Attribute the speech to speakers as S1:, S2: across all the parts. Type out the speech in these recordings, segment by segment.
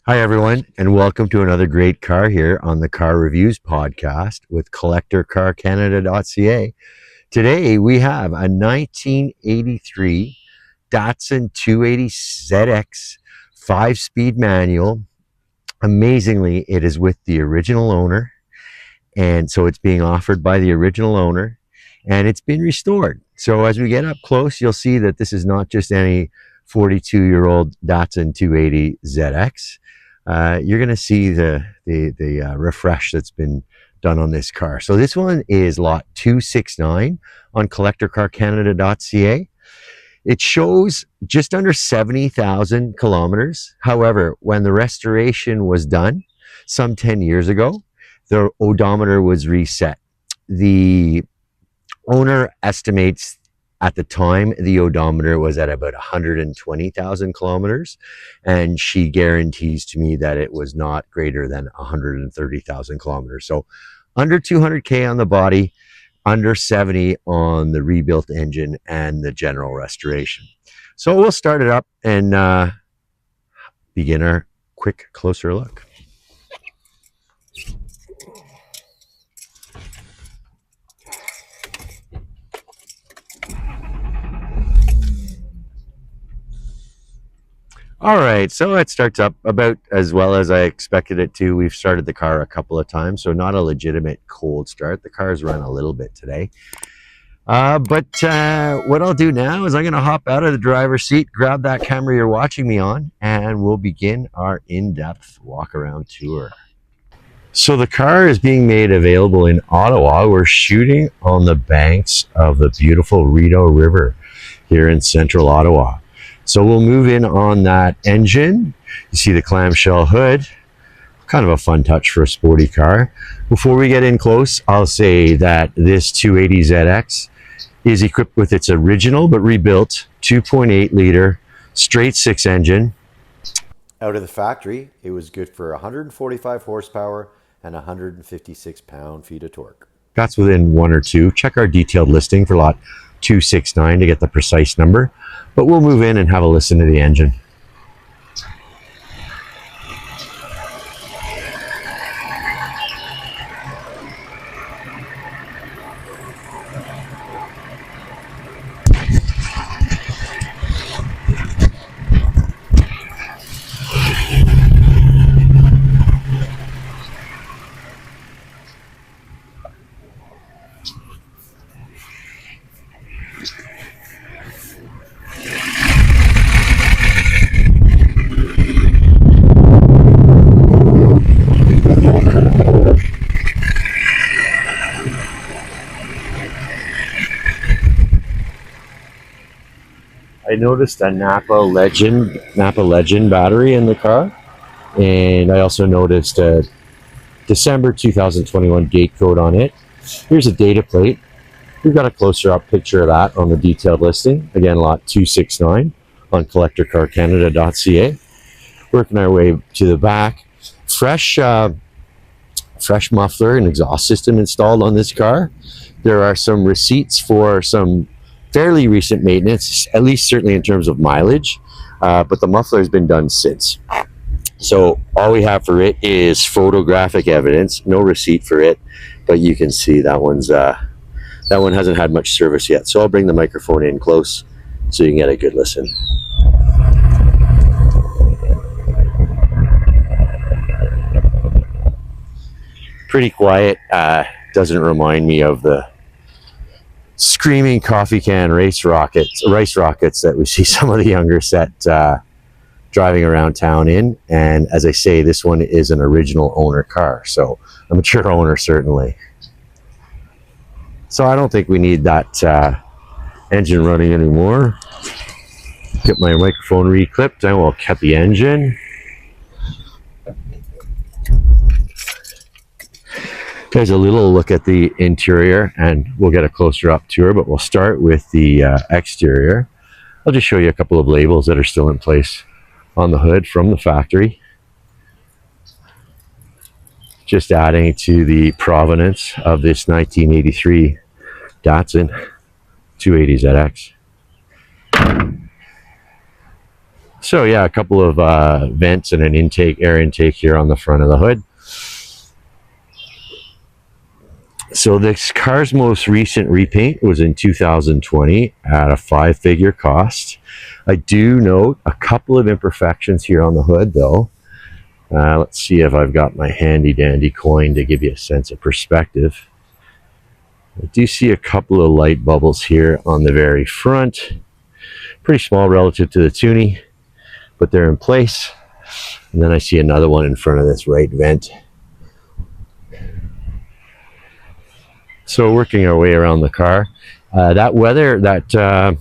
S1: Hi, everyone, and welcome to another great car here on the Car Reviews podcast with CollectorCarCanada.ca. Today, we have a 1983 Datsun 280ZX 5-speed manual. Amazingly, it is with the original owner, and so it's being offered by the original owner, and it's been restored. So as we get up close, you'll see that this is not just any 42-year-old Datsun 280ZX. You're going to see the refresh that's been done on this car. So this one is lot 269 on collectorcarcanada.ca. It shows just under 70,000 kilometers. However, when the restoration was done some 10 years ago, the odometer was reset. The owner estimates at the time the odometer was at about 120,000 kilometers, and she guarantees to me that it was not greater than 130,000 kilometers. So under 200K on the body, under 70 on the rebuilt engine and the general restoration. So we'll start it up and begin our quick closer look. All right, so it starts up about as well as I expected it to. We've started the car a couple of times, so not a legitimate cold start. The car's run a little bit today. But what I'll do now is I'm going to hop out of the driver's seat, grab that camera you're watching me on, and we'll begin our in-depth walk-around tour. So the car is being made available in Ottawa. We're shooting on the banks of the beautiful Rideau River here in central Ottawa. So we'll move in on that engine. You see the clamshell hood. Kind of a fun touch for a sporty car. Before we get in close, I'll say that this 280ZX is equipped with its original but rebuilt 2.8 liter straight six engine. Out of the factory, it was good for 145 horsepower and 156 pound-feet of torque. That's within one or two. Check our detailed listing for lot 269 to get the precise number. But we'll move in and have a listen to the engine. I noticed a Napa Legend battery in the car, and I also noticed a December 2021 gate code on it. Here's a data plate. We've got a closer up picture of that on the detailed listing. Again, lot 269 on collectorcarcanada.ca. Working our way to the back. Fresh muffler and exhaust system installed on this car. There are some receipts for some fairly recent maintenance, at least certainly in terms of mileage, but the muffler has been done since. So all we have for it is photographic evidence, no receipt for it, but you can see that one hasn't had much service yet. So I'll bring the microphone in close so you can get a good listen. Pretty quiet. Doesn't remind me of the screaming coffee can race rockets that we see some of the younger set driving around town in. And as I say, this one is an original owner car, so a mature owner certainly. So I don't think we need that engine running anymore. Get my microphone reclipped and we'll cut the engine. There's a little look at the interior and we'll get a closer up tour, but we'll start with the exterior. I'll just show you a couple of labels that are still in place on the hood from the factory. Just adding to the provenance of this 1983 Datsun 280ZX. So yeah, a couple of vents and an air intake here on the front of the hood. So this car's most recent repaint was in 2020 at a 5-figure cost. I do note a couple of imperfections here on the hood though. Let's see if I've got my handy dandy coin to give you a sense of perspective. I do see a couple of light bubbles here on the very front. Pretty small relative to the Toonie, but they're in place. And then I see another one in front of this right vent. So working our way around the car, that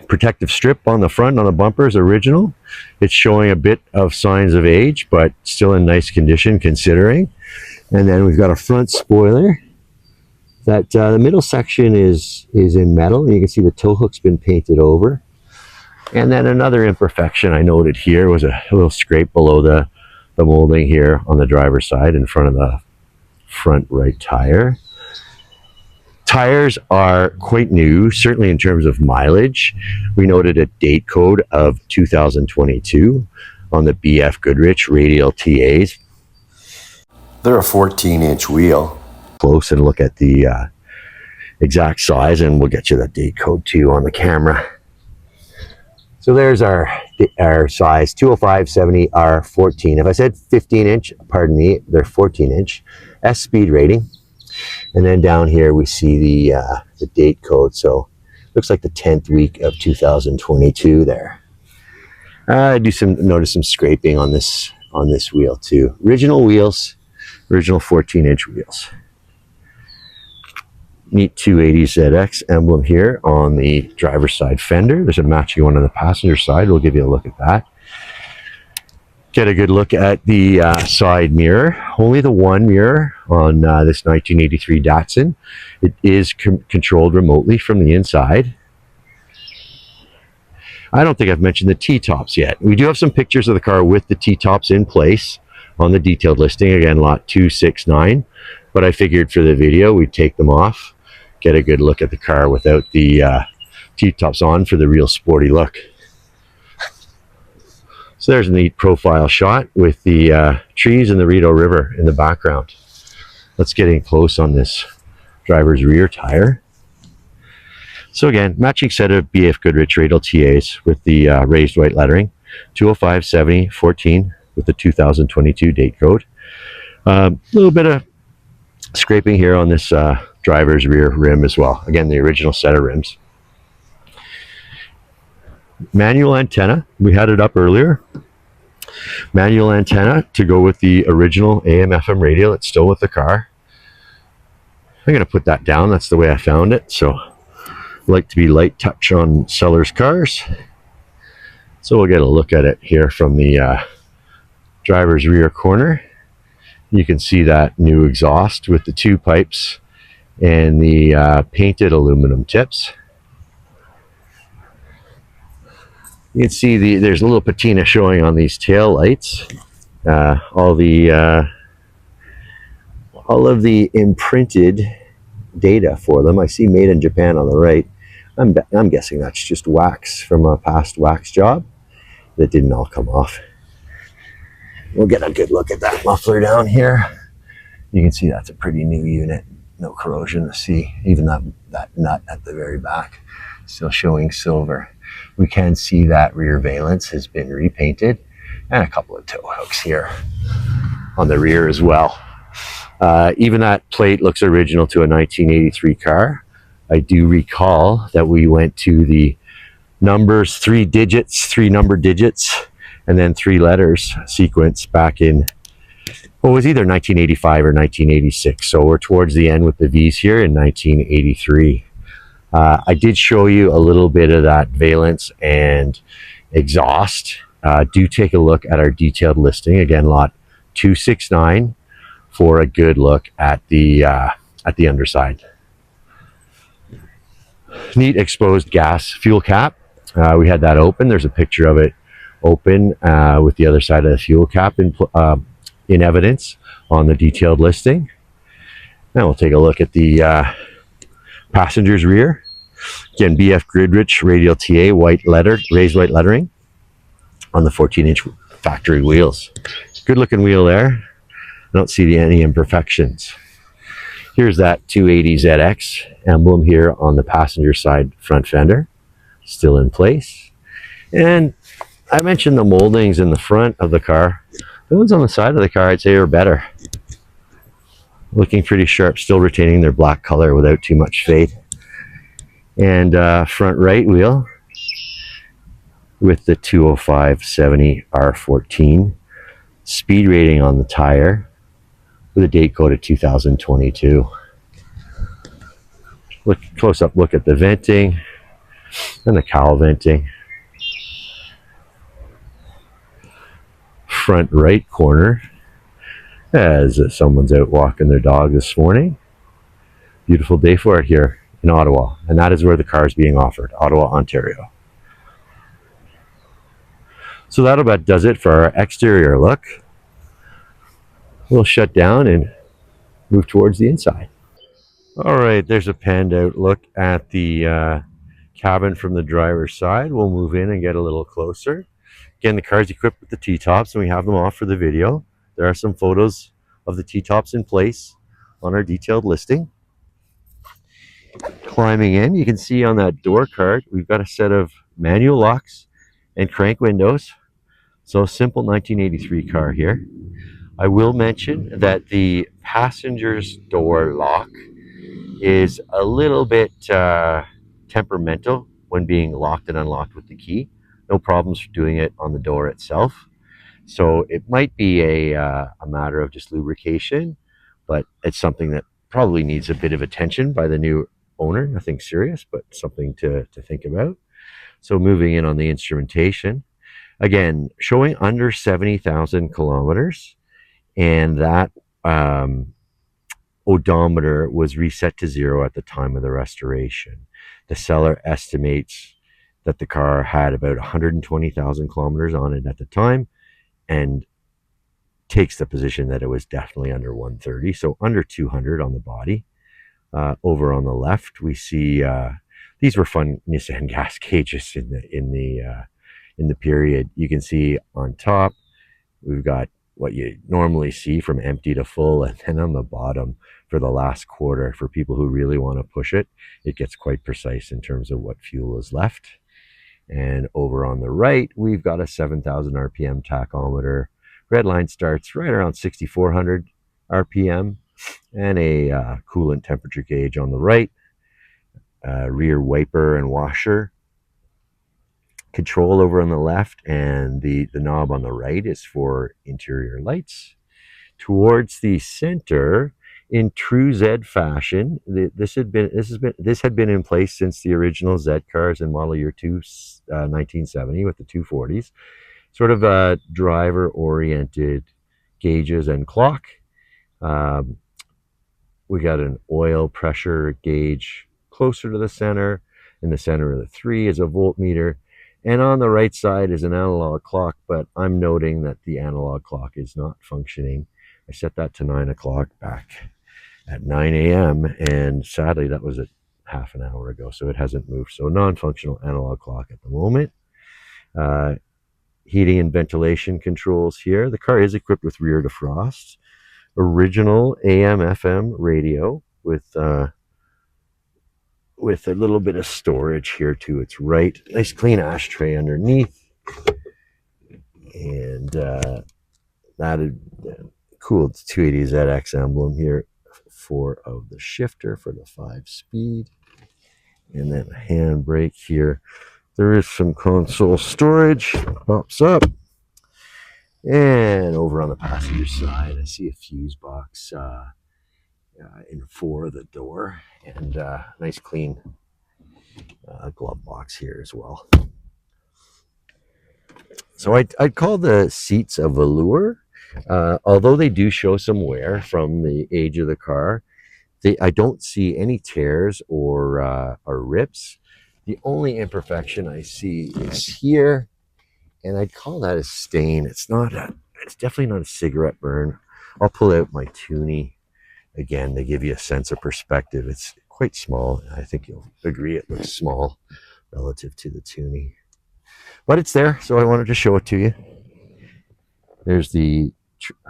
S1: protective strip on the front on the bumper is original. It's showing a bit of signs of age, but still in nice condition considering. And then we've got a front spoiler. That the middle section is in metal, and you can see the tow hook's been painted over. And then another imperfection I noted here was a little scrape below the molding here on the driver's side in front of the front right tire. Tires are quite new, certainly in terms of mileage. We noted a date code of 2022 on the BF Goodrich radial TAs. They're a 14-inch wheel. Close and look at the exact size, and we'll get you that date code too on the camera. So there's our size, 205/70 R14. If I said 15-inch, pardon me, they're 14-inch. S speed rating. And then down here we see the date code. So looks like the 10th week of 2022 there. I do notice some scraping on this wheel too. Original wheels, original 14-inch wheels. Neat 280ZX emblem here on the driver's side fender. There's a matching one on the passenger side. We'll give you a look at that. Get a good look at the side mirror. Only the one mirror on this 1983 Datsun. It is controlled remotely from the inside. I don't think I've mentioned the T-tops yet. We do have some pictures of the car with the T-tops in place on the detailed listing. Again, lot 269. But I figured for the video we'd take them off. Get a good look at the car without the T-tops on for the real sporty look. So there's a neat profile shot with the trees and the Rideau River in the background. Let's get in close on this driver's rear tire. So again, matching set of BF Goodrich radial TAs with the raised white lettering, 205/70 14 with the 2022 date code. A little bit of scraping here on this driver's rear rim as well. Again, the original set of rims. Manual antenna, we had it up earlier. Manual antenna to go with the original AM/FM radio. It's still with the car. I'm going to put that down. That's the way I found it. So I like to be light touch on sellers' cars. So we'll get a look at it here from the driver's rear corner. You can see that new exhaust with the two pipes and the painted aluminum tips. You can see there's a little patina showing on these tail lights. All of the imprinted data for them. I see made in Japan on the right. I'm guessing that's just wax from a past wax job that didn't all come off. We'll get a good look at that muffler down here. You can see that's a pretty new unit. No corrosion to see. Even that nut at the very back still showing silver. We can see that rear valance has been repainted, and a couple of tow hooks here on the rear as well. Even that plate looks original to a 1983 car. I do recall that we went to the numbers, three number digits, and then 3 letters sequence back in, well, it was either 1985 or 1986. So we're towards the end with the V's here in 1983. I did show you a little bit of that valance and exhaust. Do take a look at our detailed listing. Again, lot 269 for a good look at the underside. Neat exposed gas fuel cap. We had that open. There's a picture of it open with the other side of the fuel cap in evidence on the detailed listing. Now we'll take a look at the passenger's rear. Again, BF Goodrich radial TA, raised white lettering. on the 14-inch factory wheels. Good looking wheel there. I don't see any imperfections. Here's that 280ZX emblem here on the passenger side front fender, still in place. And I mentioned the moldings in the front of the car. The ones on the side of the car, I'd say, are better. Looking pretty sharp, still retaining their black color without too much fade. And front right wheel with the 205/70 R14. Speed rating on the tire with a date code of 2022. Look, close up look at the venting and the cowl venting. Front right corner as someone's out walking their dog this morning. Beautiful day for it here in Ottawa, and that is where the car is being offered, Ottawa, Ontario. So that about does it for our exterior look. We'll shut down and move towards the inside. All right, there's a panned out look at the cabin from the driver's side. We'll move in and get a little closer. Again, the car is equipped with the T-tops, and we have them off for the video. There are some photos of the T-tops in place on our detailed listing. Climbing in, you can see on that door card, we've got a set of manual locks and crank windows. So simple 1983 car here. I will mention that the passenger's door lock is a little bit temperamental when being locked and unlocked with the key. No problems doing it on the door itself. So it might be a matter of just lubrication, but it's something that probably needs a bit of attention by the new owner. Nothing serious, but something to think about. So moving in on the instrumentation, again, showing under 70,000 kilometers, and that odometer was reset to 0 at the time of the restoration. The seller estimates that the car had about 120,000 kilometers on it at the time, and takes the position that it was definitely under 130, so under 200 on the body. Over on the left, we see these were fun Nissan gas gauges in the period. You can see on top we've got what you normally see from empty to full, and then on the bottom for the last quarter, for people who really want to push it, it gets quite precise in terms of what fuel is left. And over on the right, we've got a 7,000 RPM tachometer. Red line starts right around 6,400 RPM, and a coolant temperature gauge on the right, rear wiper and washer. Control over on the left, and the knob on the right is for interior lights. Towards the center, in true Z fashion, this had been in place since the original Z cars in model year 1970 with the 240s. Sort of driver-oriented gauges and clock. We got an oil pressure gauge closer to the center. In the center of the 3 is a voltmeter. And on the right side is an analog clock, but I'm noting that the analog clock is not functioning. I set that to 9 o'clock back at 9 a.m. and sadly that was half an hour ago, so it hasn't moved. So non-functional analog clock at the moment. Heating and ventilation controls here. The car is equipped with rear defrost, original AM/FM radio with a little bit of storage here to its right. Nice clean ashtray underneath, and that is cool 280ZX emblem here. 4 of the shifter for the 5-speed, and then a handbrake here. There is some console storage, pops up, and over on the passenger side, I see a fuse box in for the door, and nice clean glove box here as well. So I'd call the seats a velour, although they do show some wear from the age of the car. I don't see any tears or rips. The only imperfection I see is here, and I'd call that a stain. It's definitely not a cigarette burn. I'll pull out my Toonie again to give you a sense of perspective. It's quite small. I think you'll agree it looks small relative to the Toonie. but it's there, so I wanted to show it to you. There's the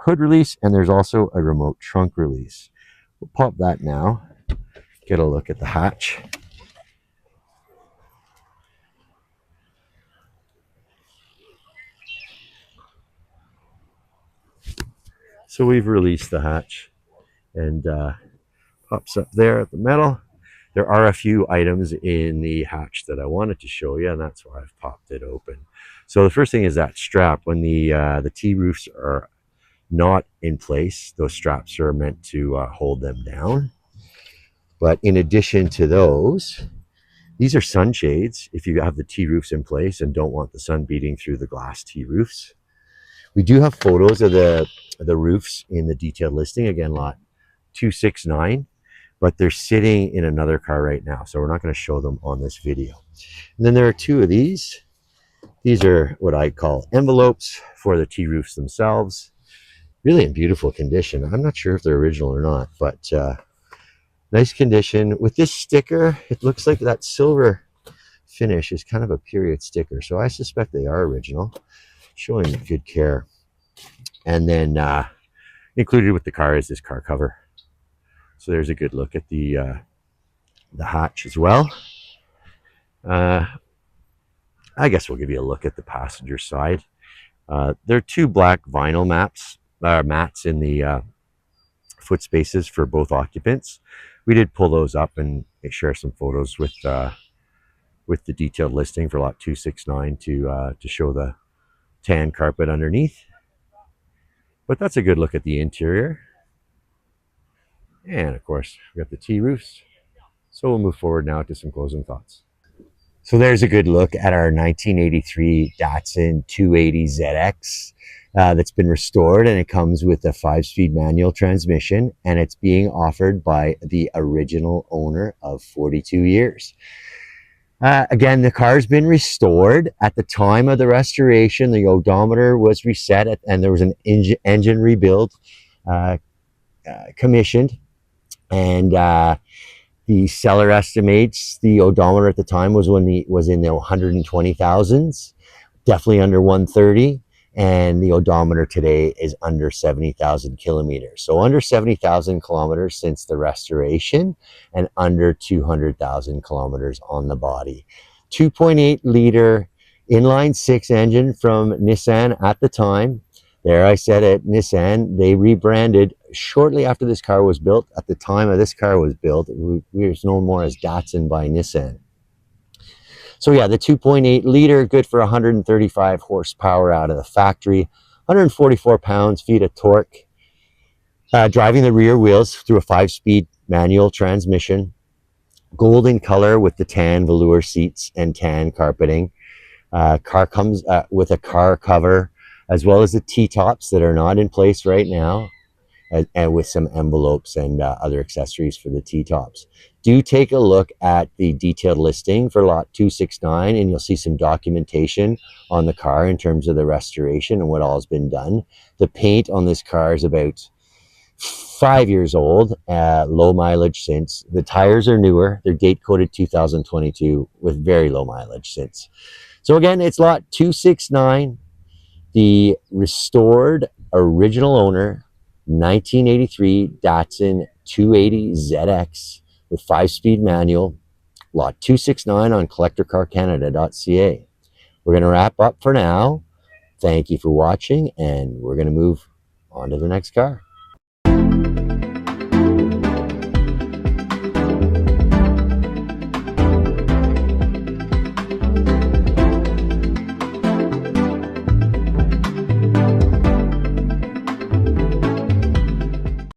S1: hood release, and there's also a remote trunk release. We'll pop that now, get a look at the hatch. So we've released the hatch, and pops up there at the metal. There are a few items in the hatch that I wanted to show you, and that's why I've popped it open. So the first thing is that strap. When the T-roofs are not in place, those straps are meant to hold them down. But in addition to those, these are sunshades if you have the T-roofs in place and don't want the sun beating through the glass T-roofs. We do have photos of the roofs in the detailed listing, again, lot 269, but they're sitting in another car right now, so we're not going to show them on this video. And then there are two of these. These are what I call envelopes for the T-roofs themselves. Really in beautiful condition. I'm not sure if they're original or not, but nice condition. With this sticker, it looks like that silver finish is kind of a period sticker, so I suspect they are original, showing good care. And then included with the car is this car cover. So there's a good look at the hatch as well. I guess we'll give you a look at the passenger side. There are two black vinyl mats in the foot spaces for both occupants. We did pull those up and share some photos with the detailed listing for lot 269 to show the tan carpet underneath. But that's a good look at the interior. And of course, we got the T-roofs. So we'll move forward now to some closing thoughts. So there's a good look at our 1983 Datsun 280ZX that's been restored, and it comes with a 5-speed manual transmission, and it's being offered by the original owner of 42 years. Again, the car's been restored. At the time of the restoration, the odometer was reset, and there was an engine rebuild commissioned, and the seller estimates the odometer at the time was in the 120,000s, definitely under 130, and the odometer today is under 70,000 kilometers. So under 70,000 kilometers since the restoration, and under 200,000 kilometers on the body. 2.8 liter inline 6 engine from Nissan at the time. There, I said it, Nissan. They rebranded shortly after this car was built. At the time of this car was built, we was known more as Datsun by Nissan. So yeah, the 2.8 liter, good for 135 horsepower out of the factory, 144 pounds-feet of torque. Driving the rear wheels through a 5-speed manual transmission. Golden color with the tan velour seats and tan carpeting. Car comes with a car cover, as well as the T-tops that are not in place right now, and with some envelopes and other accessories for the T-tops. Do take a look at the detailed listing for lot 269, and you'll see some documentation on the car in terms of the restoration and what all has been done. The paint on this car is about 5 years old, low mileage since. The tires are newer. They're date coded 2022 with very low mileage since. So again, it's lot 269, the restored original owner 1983 Datsun 280ZX with 5-speed manual, lot 269 on collectorcarcanada.ca. We're going to wrap up for now. Thank you for watching, and we're going to move on to the next car.